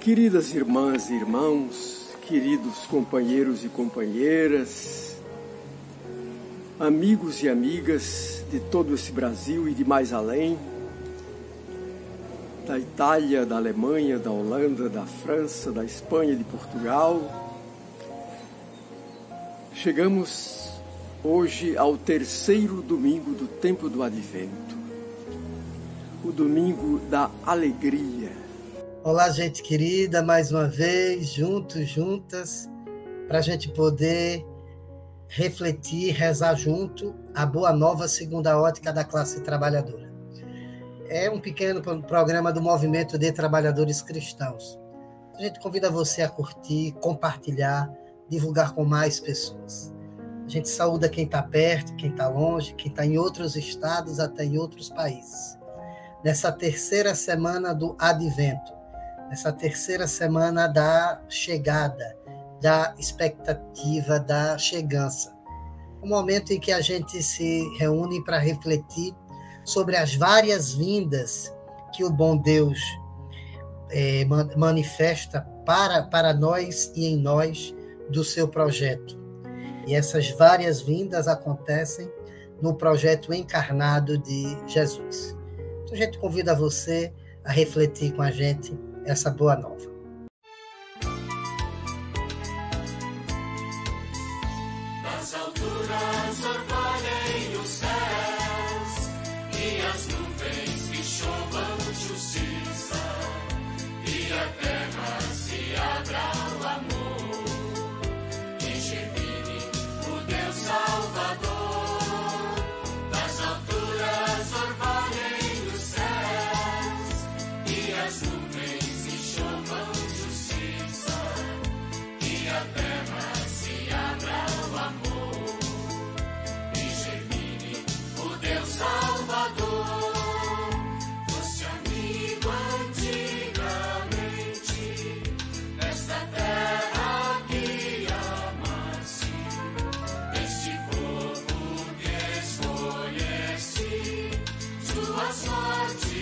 Queridas irmãs e irmãos, queridos companheiros e companheiras, amigos e amigas de todo esse Brasil e de mais além, da Itália, da Alemanha, da Holanda, da França, da Espanha, de Portugal. Chegamos hoje ao terceiro domingo do tempo do Advento, o domingo da alegria. Olá, gente querida, mais uma vez, juntos, juntas, para a gente poder refletir, rezar junto a Boa Nova segundo a ótica da classe trabalhadora. É um pequeno programa do Movimento de Trabalhadores Cristãos. A gente convida você a curtir, compartilhar, divulgar com mais pessoas. A gente saúda quem está perto, quem está longe, quem está em outros estados, até em outros países. Nessa terceira semana do Advento, nessa terceira semana da chegada, da expectativa, da chegança. Um momento em que a gente se reúne para refletir sobre as várias vindas que o bom Deus manifesta para nós e em nós do seu projeto. E essas várias vindas acontecem no projeto encarnado de Jesus. Então a gente convida você a refletir com a gente essa boa nova. Das alturas orvalhem os céus e as nuvens que chovam justiça e a terra se abra ao amor e germine o Deus Salvador. Das alturas orvalhem os céus e as nuvens chovam justiça e a terra se abra ao amor e germine o Deus Salvador. Foste amigo antigamente nesta terra que amaste, deste povo que escolheste, sua sorte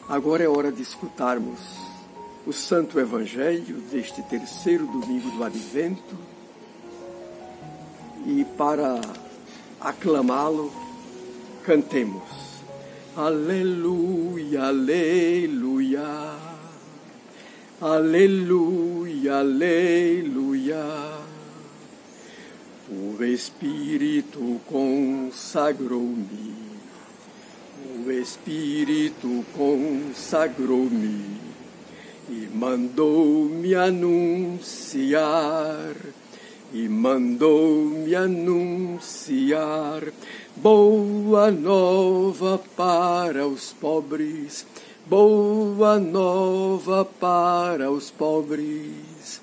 Agora é hora de escutarmos o Santo Evangelho deste terceiro domingo do Advento e para aclamá-lo, cantemos Aleluia, aleluia, aleluia, aleluia. O Espírito consagrou-me. O Espírito consagrou-me e mandou-me anunciar e mandou-me anunciar boa nova para os pobres, boa nova para os pobres.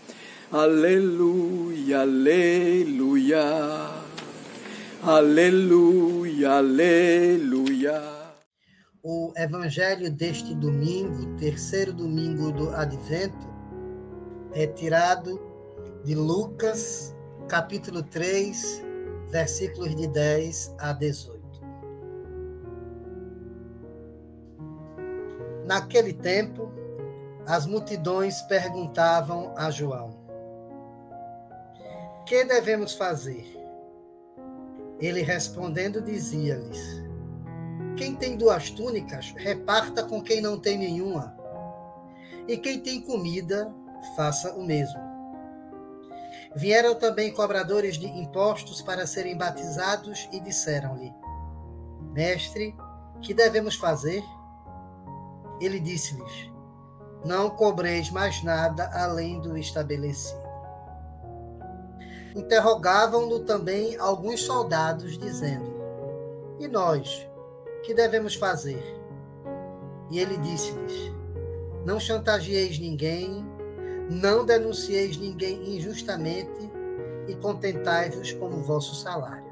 Aleluia, aleluia, aleluia, aleluia. O evangelho deste domingo, terceiro domingo do Advento, é tirado de Lucas, capítulo 3, versículos de 10 a 18. Naquele tempo, as multidões perguntavam a João: que devemos fazer? Ele respondendo dizia-lhes: quem tem 2 túnicas, reparta com quem não tem nenhuma. E quem tem comida, faça o mesmo. Vieram também cobradores de impostos para serem batizados e disseram-lhe: Mestre, que devemos fazer? Ele disse-lhes: não cobreis mais nada além do estabelecido. Interrogavam-no também alguns soldados, dizendo: e nós, que devemos fazer? E ele disse-lhes: não chantageeis ninguém, não denuncieis ninguém injustamente e contentai-vos com o vosso salário.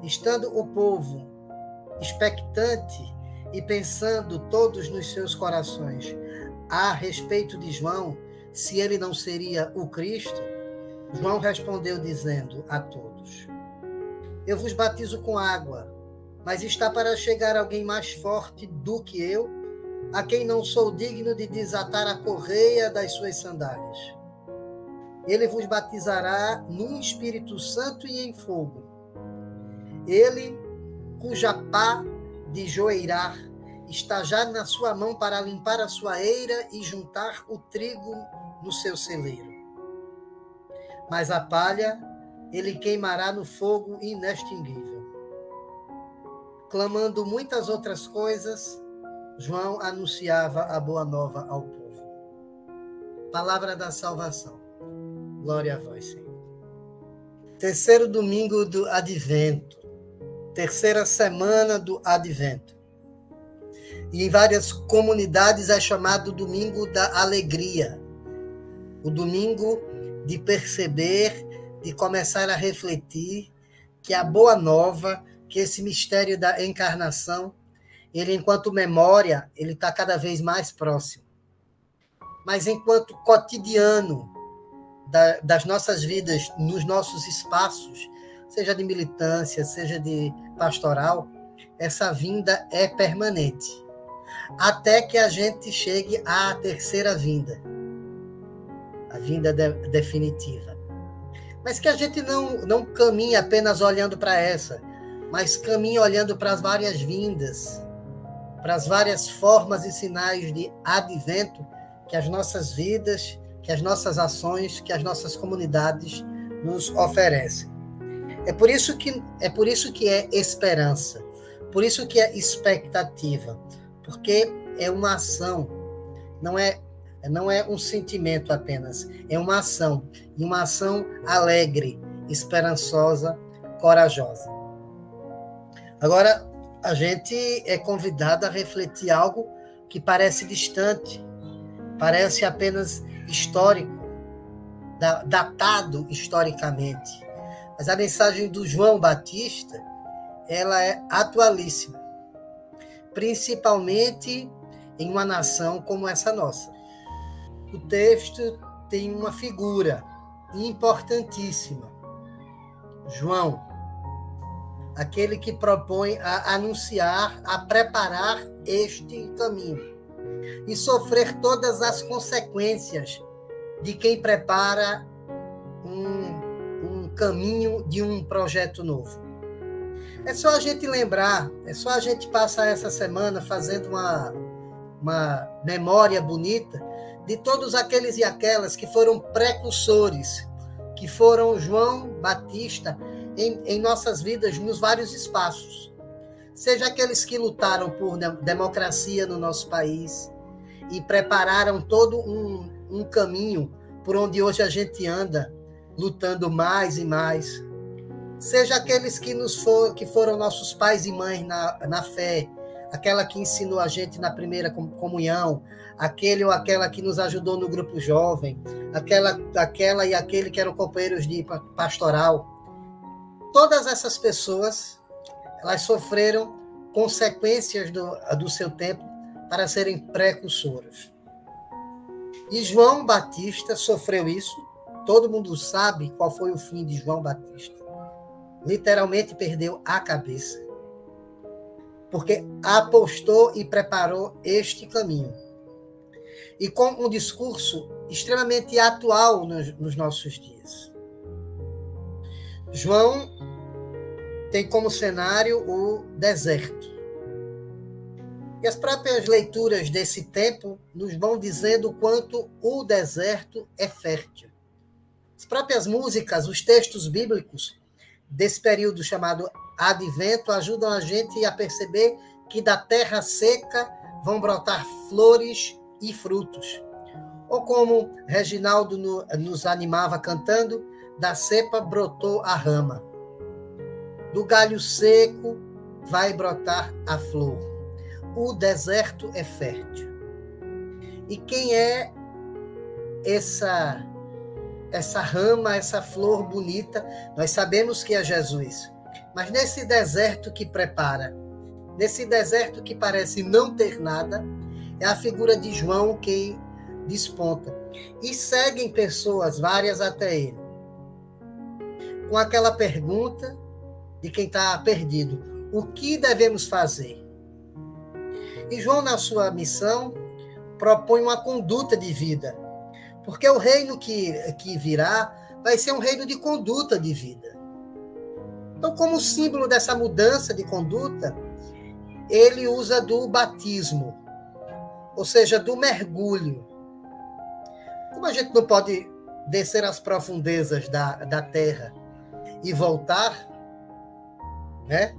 Estando o povo expectante e pensando todos nos seus corações a respeito de João, se ele não seria o Cristo, João respondeu dizendo a todos: eu vos batizo com água, mas está para chegar alguém mais forte do que eu, a quem não sou digno de desatar a correia das suas sandálias. Ele vos batizará no Espírito Santo e em fogo. Ele, cuja pá de joeirar está já na sua mão para limpar a sua eira e juntar o trigo no seu celeiro. Mas a palha ele queimará no fogo inextinguível. Clamando muitas outras coisas, João anunciava a boa nova ao povo. Palavra da salvação. Glória a vós, Senhor. Terceiro domingo do Advento. Terceira semana do Advento. E em várias comunidades é chamado Domingo da Alegria. O domingo de perceber, de começar a refletir que a boa nova, que esse mistério da encarnação, ele, enquanto memória, ele está cada vez mais próximo. Mas enquanto cotidiano das nossas vidas, nos nossos espaços, seja de militância, seja de pastoral, essa vinda é permanente. Até que a gente chegue à terceira vinda. A vinda definitiva. Mas que a gente não caminhe apenas olhando para essa, mas caminhe olhando para as várias vindas, para as várias formas e sinais de advento que as nossas vidas, que as nossas ações, que as nossas comunidades nos oferecem. É por isso que é esperança, por isso que é expectativa, porque é uma ação, não é um sentimento apenas, é uma ação, e uma ação alegre, esperançosa, corajosa. Agora, a gente é convidado a refletir algo que parece distante, parece apenas histórico, datado historicamente. Mas a mensagem do João Batista, ela é atualíssima, principalmente em uma nação como essa nossa. O texto tem uma figura importantíssima. João, aquele que propõe a anunciar, a preparar este caminho e sofrer todas as consequências de quem prepara um caminho de um projeto novo. É só a gente lembrar, é só a gente passar essa semana fazendo uma memória bonita de todos aqueles e aquelas que foram precursores, que foram João Batista em nossas vidas, nos vários espaços. Seja aqueles que lutaram por democracia no nosso país e prepararam todo um caminho por onde hoje a gente anda, lutando mais e mais. Seja aqueles que foram nossos pais e mães na fé, aquela que ensinou a gente na primeira comunhão, aquele ou aquela que nos ajudou no grupo jovem, aquela e aquele que eram companheiros de pastoral. Todas essas pessoas, elas sofreram consequências do seu tempo para serem precursoras. E João Batista sofreu isso. Todo mundo sabe qual foi o fim de João Batista. Literalmente perdeu a cabeça, porque apostou e preparou este caminho. E com um discurso extremamente atual nos nossos dias. João tem como cenário o deserto. E as próprias leituras desse tempo nos vão dizendo o quanto o deserto é fértil. As próprias músicas, os textos bíblicos desse período chamado Advento ajudam a gente a perceber que da terra seca vão brotar flores e frutos. Ou como Reginaldo nos animava cantando, da cepa brotou a rama. Do galho seco vai brotar a flor. O deserto é fértil. E quem é essa rama, essa flor bonita? Nós sabemos que é Jesus. Mas nesse deserto que prepara, nesse deserto que parece não ter nada, é a figura de João quem desponta. E seguem pessoas, várias até ele, com aquela pergunta de quem está perdido: o que devemos fazer? E João, na sua missão, propõe uma conduta de vida, porque o reino que virá vai ser um reino de conduta de vida. Então, como símbolo dessa mudança de conduta, ele usa do batismo, ou seja, do mergulho. Como a gente não pode descer às profundezas da terra e voltar, né?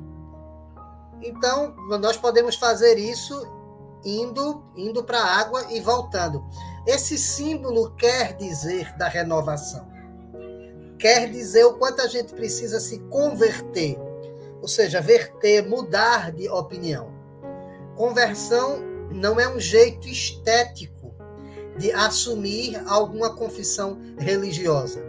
Então, nós podemos fazer isso indo para a água e voltando. Esse símbolo quer dizer da renovação. Quer dizer o quanto a gente precisa se converter. Ou seja, verter, mudar de opinião. Conversão não é um jeito estético de assumir alguma confissão religiosa.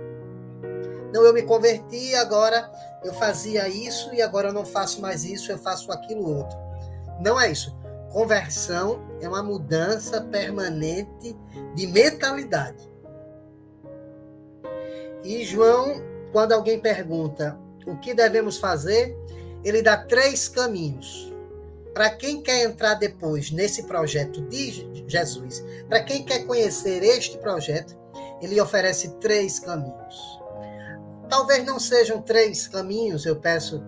Não, eu me converti, agora eu fazia isso e agora eu não faço mais isso, eu faço aquilo outro. Não é isso. Conversão é uma mudança permanente de mentalidade. E João, quando alguém pergunta o que devemos fazer, ele dá 3 caminhos. Para quem quer entrar depois nesse projeto de Jesus, para quem quer conhecer este projeto, ele oferece 3 caminhos. Talvez não sejam 3 caminhos, eu peço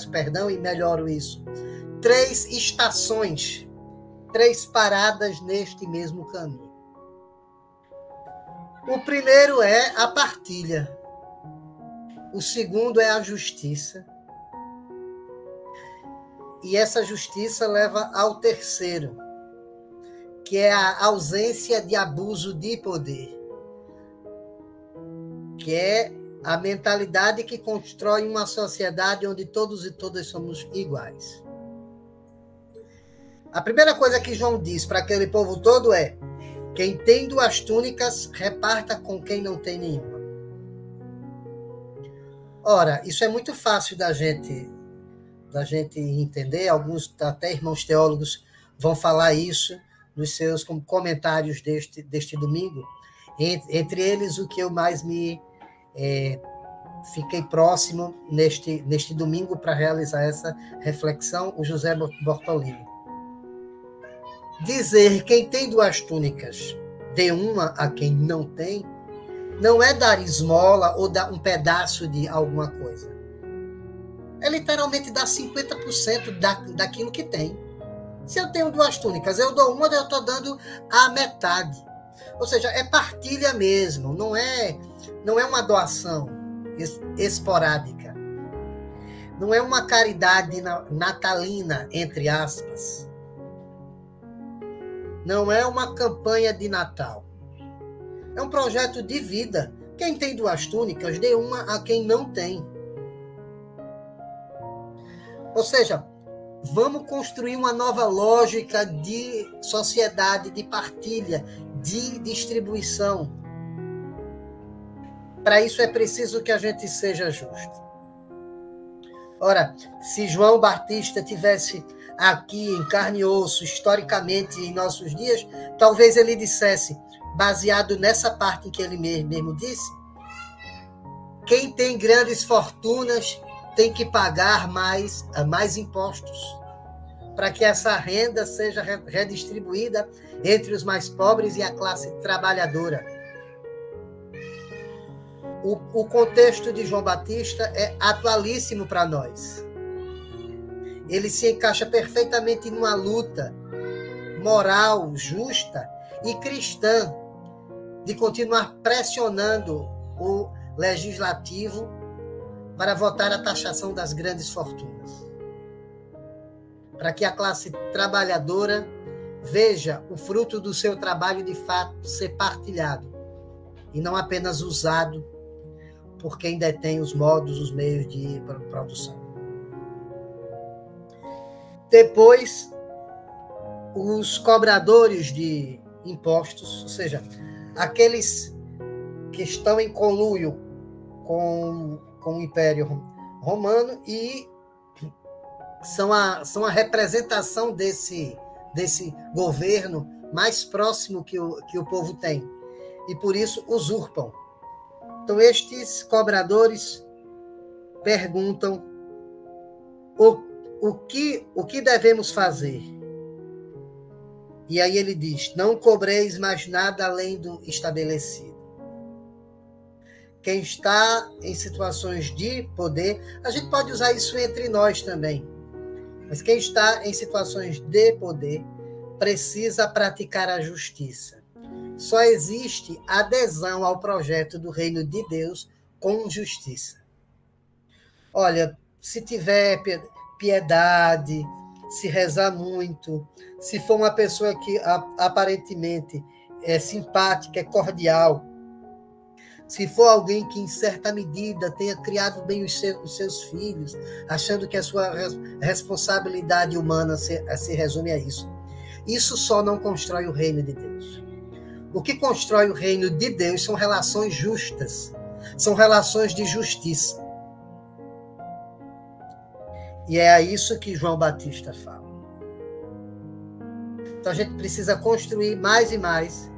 perdão e melhoro isso. 3 estações, 3 paradas neste mesmo caminho. O primeiro é a partilha. O segundo é a justiça. E essa justiça leva ao terceiro, que é a ausência de abuso de poder, que é a mentalidade que constrói uma sociedade onde todos e todas somos iguais. A primeira coisa que João diz para aquele povo todo é: quem tem 2 túnicas, reparta com quem não tem nenhuma. Ora, isso é muito fácil da gente entender. Alguns até irmãos teólogos vão falar isso nos seus comentários deste domingo. Entre eles, o que eu mais fiquei próximo neste domingo para realizar essa reflexão, o José Bortolini. Dizer quem tem 2 túnicas, dê uma a quem não tem, não é dar esmola ou dar um pedaço de alguma coisa. É literalmente dar 50% daquilo que tem. Se eu tenho 2 túnicas, eu dou uma, eu estou dando a metade. Ou seja, é partilha mesmo, não é uma doação esporádica. Não é uma caridade natalina, entre aspas. Não é uma campanha de Natal. É um projeto de vida Quem tem 2 túnicas, dê uma a quem não tem. Ou seja, vamos construir uma nova lógica de sociedade, de partilha, de distribuição. Para isso é preciso que a gente seja justo. Ora, se João Batista tivesse aqui em carne e osso, historicamente em nossos dias, talvez ele dissesse, baseado nessa parte em que ele mesmo disse, quem tem grandes fortunas tem que pagar mais impostos, para que essa renda seja redistribuída entre os mais pobres e a classe trabalhadora. O contexto de João Batista é atualíssimo para nós. Ele se encaixa perfeitamente numa luta moral, justa e cristã de continuar pressionando o legislativo para votar a taxação das grandes fortunas, para que a classe trabalhadora veja o fruto do seu trabalho de fato ser partilhado e não apenas usado por quem detém os modos, os meios de produção. Depois, os cobradores de impostos, ou seja, aqueles que estão em conluio com o Império Romano e são a representação desse governo mais próximo que o povo tem, e por isso usurpam. Então, estes cobradores perguntam o que devemos fazer. E aí ele diz, não cobreis mais nada além do estabelecido. Quem está em situações de poder, a gente pode usar isso entre nós também, mas quem está em situações de poder precisa praticar a justiça. Só existe adesão ao projeto do reino de Deus com justiça. Olha, se tiver piedade, se rezar muito, se for uma pessoa que aparentemente é simpática, é cordial, se for alguém que, em certa medida, tenha criado bem os seus filhos, achando que a sua responsabilidade humana se resume a isso, isso só não constrói o reino de Deus. O que constrói o reino de Deus são relações justas, são relações de justiça. E é a isso que João Batista fala. Então a gente precisa construir mais e mais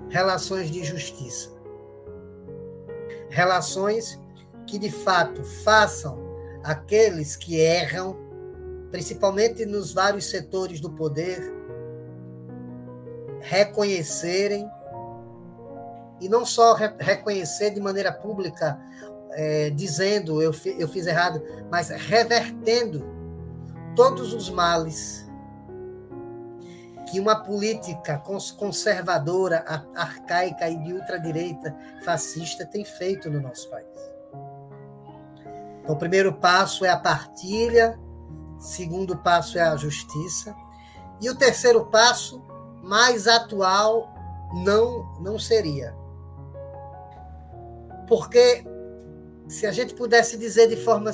relações de justiça. Relações que, de fato, façam aqueles que erram, principalmente nos vários setores do poder, reconhecerem, e não só reconhecer de maneira pública, dizendo eu fiz errado, mas revertendo todos os males que uma política conservadora, arcaica e de ultradireita fascista tem feito no nosso país. Então, o primeiro passo é a partilha, o segundo passo é a justiça, e o terceiro passo, mais atual, não seria. Porque se a gente pudesse dizer de forma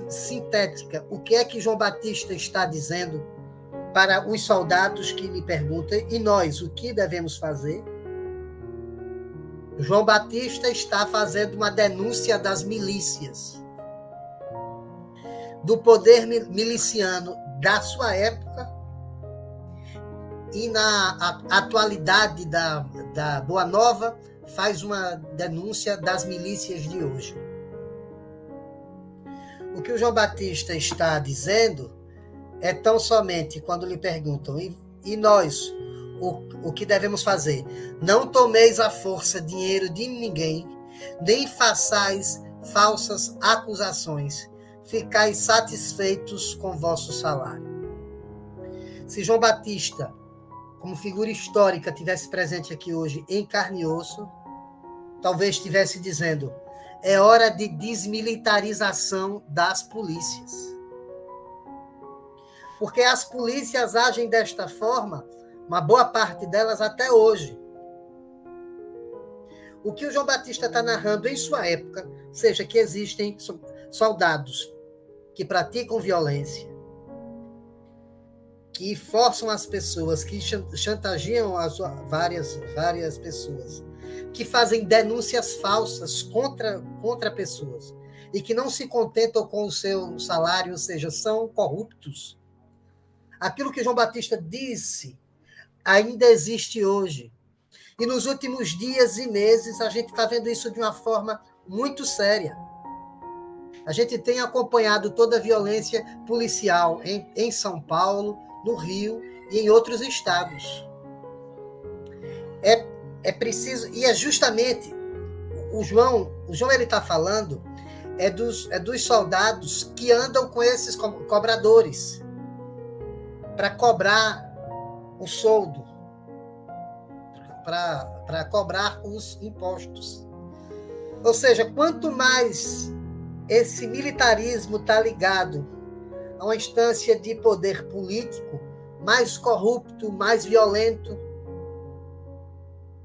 sintética o que é que João Batista está dizendo para os soldados que lhe perguntam, e nós, o que devemos fazer? João Batista está fazendo uma denúncia das milícias, do poder miliciano da sua época, e na atualidade da Boa Nova faz uma denúncia das milícias de hoje. O que o João Batista está dizendo é tão somente quando lhe perguntam, e nós, o que devemos fazer? Não tomeis à força dinheiro de ninguém, nem façais falsas acusações, ficais satisfeitos com vosso salário. Se João Batista, como figura histórica, tivesse presente aqui hoje em carne e osso, talvez estivesse dizendo, é hora de desmilitarização das polícias. Porque as polícias agem desta forma, uma boa parte delas até hoje. O que o João Batista está narrando em sua época, seja que existem soldados que praticam violência, que forçam as pessoas, que chantageiam várias pessoas, que fazem denúncias falsas contra pessoas e que não se contentam com o seu salário, ou seja, são corruptos. Aquilo que João Batista disse ainda existe hoje. E nos últimos dias e meses a gente está vendo isso de uma forma muito séria. A gente tem acompanhado toda a violência policial em São Paulo, no Rio e em outros estados. É preciso, e é justamente o João ele está falando dos soldados que andam com esses cobradores para cobrar o soldo, para cobrar os impostos. Ou seja, quanto mais esse militarismo está ligado a uma instância de poder político, mais corrupto, mais violento,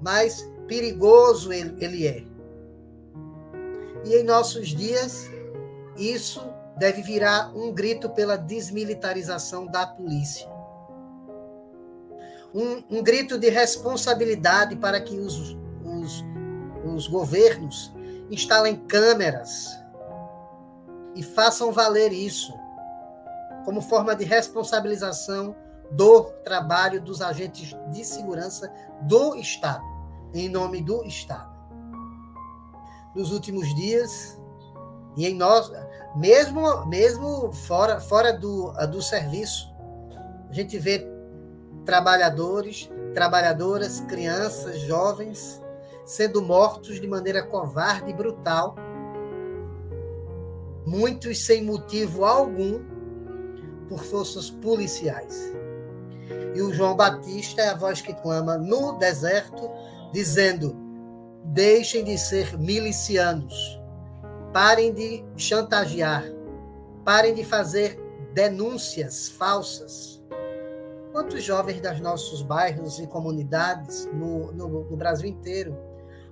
mais perigoso ele é. E em nossos dias, isso deve virar um grito pela desmilitarização da polícia. Um grito de responsabilidade para que os governos instalem câmeras e façam valer isso como forma de responsabilização do trabalho dos agentes de segurança do Estado, em nome do Estado. Nos últimos dias, e em nós, mesmo fora do serviço, a gente vê trabalhadores, trabalhadoras, crianças, jovens, sendo mortos de maneira covarde e brutal, muitos sem motivo algum, por forças policiais. E o João Batista é a voz que clama no deserto, dizendo: deixem de ser milicianos, parem de chantagear, parem de fazer denúncias falsas. Quantos jovens dos nossos bairros e comunidades no Brasil inteiro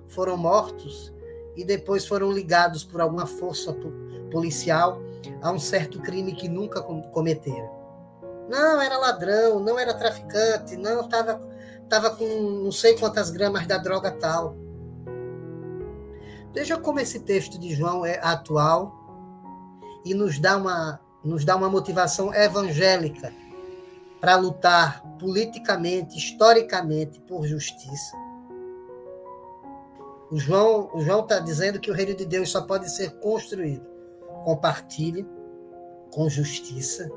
foram mortos e depois foram ligados por alguma força policial a um certo crime que nunca cometeram? Não era ladrão, não era traficante, não estava com não sei quantas gramas da droga tal. Veja como esse texto de João é atual e nos dá uma motivação evangélica para lutar politicamente, historicamente, por justiça. O João está dizendo que o reino de Deus só pode ser construído com partilha, com justiça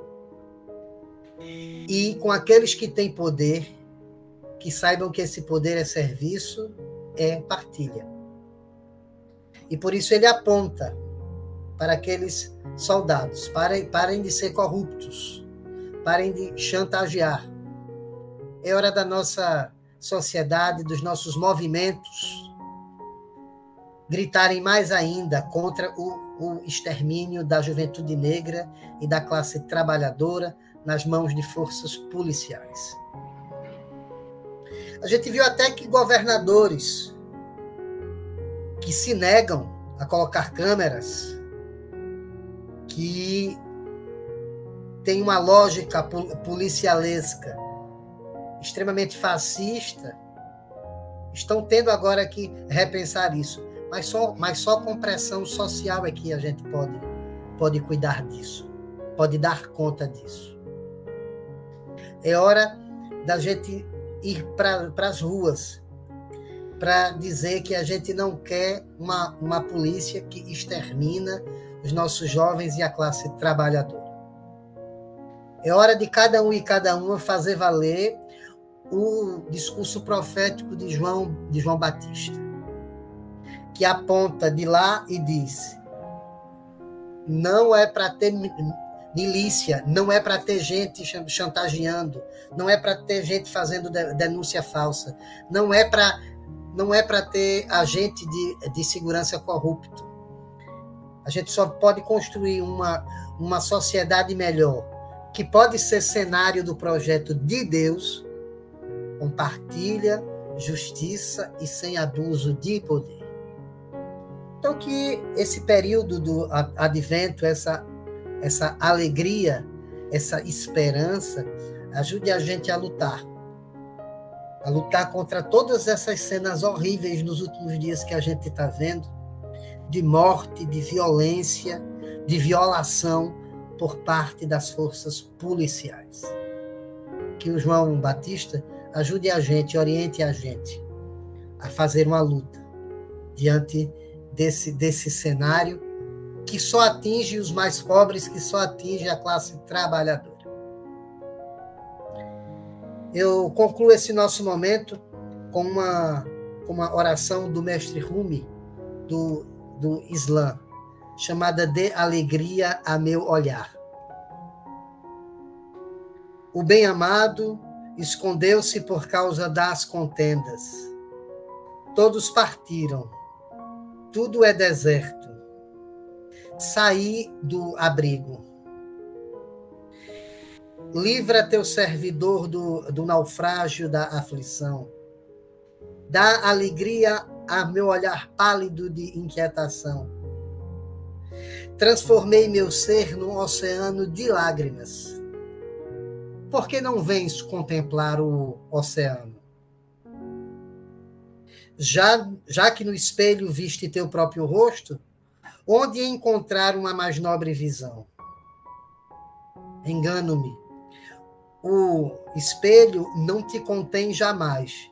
e com aqueles que têm poder, que saibam que esse poder é serviço, é partilha. E por isso ele aponta para aqueles soldados: parem de ser corruptos, parem de chantagear. É hora da nossa sociedade, dos nossos movimentos, gritarem mais ainda contra o extermínio da juventude negra e da classe trabalhadora nas mãos de forças policiais. A gente viu até que governadores que se negam a colocar câmeras, que têm uma lógica policialesca extremamente fascista, estão tendo agora que repensar isso. Mas só com pressão social é que a gente pode cuidar disso, pode dar conta disso. É hora da gente ir para as ruas para dizer que a gente não quer uma polícia que extermina os nossos jovens e a classe trabalhadora. É hora de cada um e cada uma fazer valer o discurso profético de João Batista, que aponta de lá e diz: não é para ter milícia, não é para ter gente chantageando, não é para ter gente fazendo denúncia falsa, não é para ter agente de segurança corrupto. A gente só pode construir uma sociedade melhor, que pode ser cenário do projeto de Deus, com partilha, justiça e sem abuso de poder. Então, que esse período do advento, essa alegria, essa esperança, ajude a gente a lutar contra todas essas cenas horríveis nos últimos dias que a gente está vendo, de morte, de violência, de violação por parte das forças policiais. Que o João Batista ajude a gente, oriente a gente a fazer uma luta diante desse cenário que só atinge os mais pobres, que só atinge a classe trabalhadora. Eu concluo esse nosso momento com uma oração do mestre Rumi, do Islã, chamada "Dê alegria a meu olhar". O bem-amado escondeu-se por causa das contendas. Todos partiram. Tudo é deserto. Saí do abrigo. Livra teu servidor do naufrágio da aflição. Dá alegria a meu olhar pálido de inquietação. Transformei meu ser num oceano de lágrimas. Por que não vens contemplar o oceano? Já que no espelho viste teu próprio rosto, onde encontrar uma mais nobre visão? Engano-me. O espelho não te contém jamais.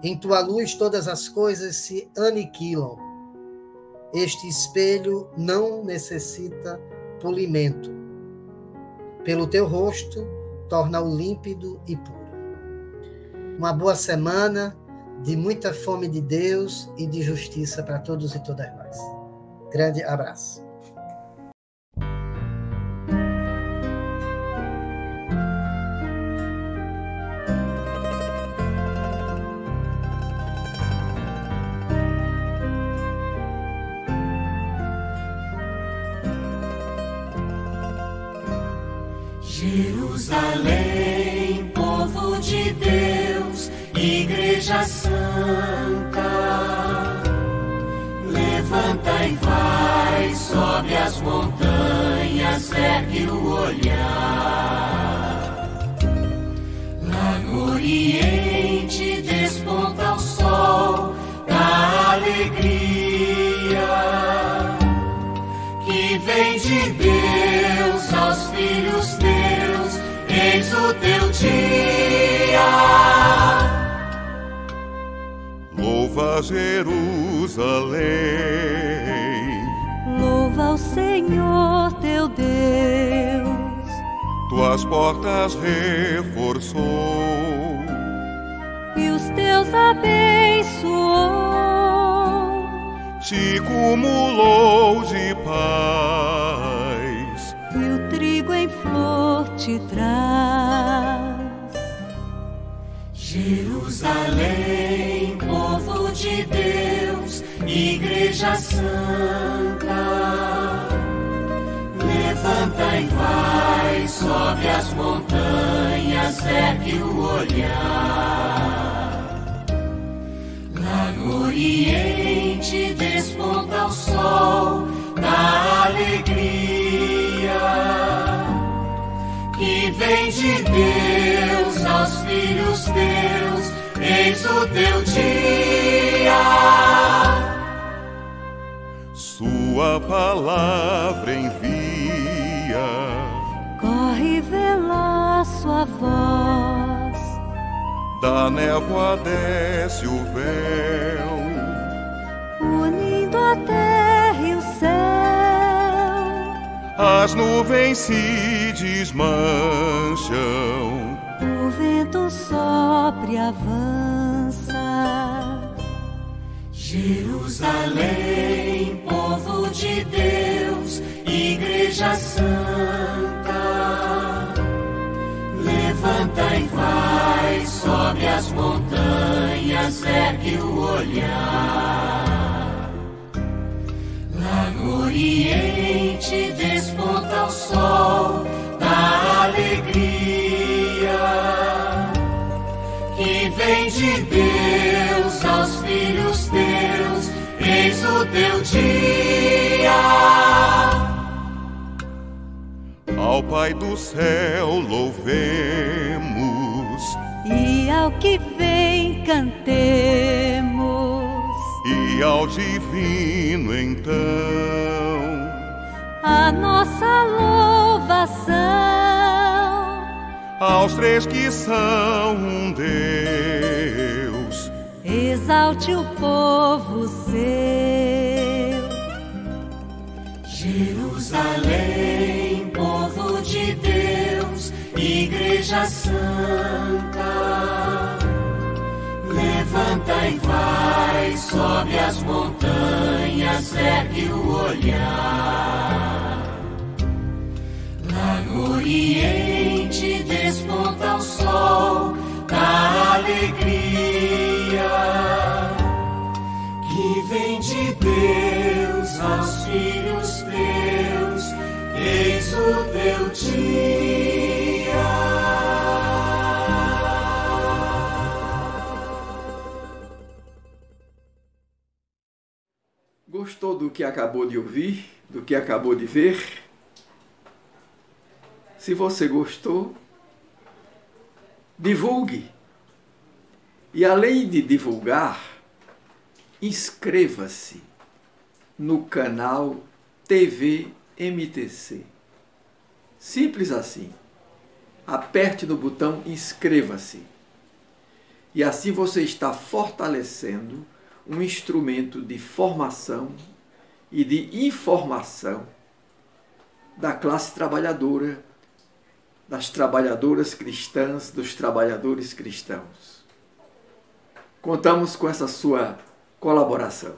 Em tua luz todas as coisas se aniquilam. Este espelho não necessita polimento. Pelo teu rosto, torna-o límpido e puro. Uma boa semana de muita fome de Deus e de justiça para todos e todas nós. Grande abraço. Jerusalém, povo de Deus, Igreja Santa, levanta e vai, sobe as montanhas, ergue o olhar. Lá no Oriente desponta o sol da alegria que vem de Deus aos filhos teus, eis o teu dia. Louva Jerusalém, louva o Senhor teu Deus, tuas portas reforçou e os teus abençoou, te cumulou de paz e o trigo em flor te traz. Jerusalém, povo de Deus, Igreja Santa, levanta e vai, sobe as montanhas, ergue o olhar. Lá no Oriente desponta o sol da alegria que vem de Deus aos filhos teus, eis o teu dia. sua palavra envia. Corre veloz sua voz, Da névoa desce o véu, unindo a terra e o céu. as nuvens se desmancham, O vento sopra e avança. Jerusalém, povo de Deus, Igreja Santa, levanta e vai, sobe as montanhas, ergue o olhar. Lá no Oriente desponta o sol da alegria que vem de Deus aos filhos teus, eis o teu dia. Ao Pai do céu louvemos, e ao que vem cantemos, e ao divino então a nossa louvação. aos três que são um Deus, Exalte o povo seu. Jerusalém, povo de Deus, Igreja Santa, levanta e vai, sobe as montanhas, ergue o olhar. Lá no Oriente desponta o sol da alegria, que vem de Deus aos filhos teus, eis o teu dia. Gostou do que acabou de ouvir, do que acabou de ver? Se você gostou, divulgue. E além de divulgar, inscreva-se no canal TV MTC. Simples assim. Aperte no botão inscreva-se. E assim você está fortalecendo um instrumento de formação e de informação da classe trabalhadora, das trabalhadoras cristãs, dos trabalhadores cristãos. Contamos com essa sua colaboração.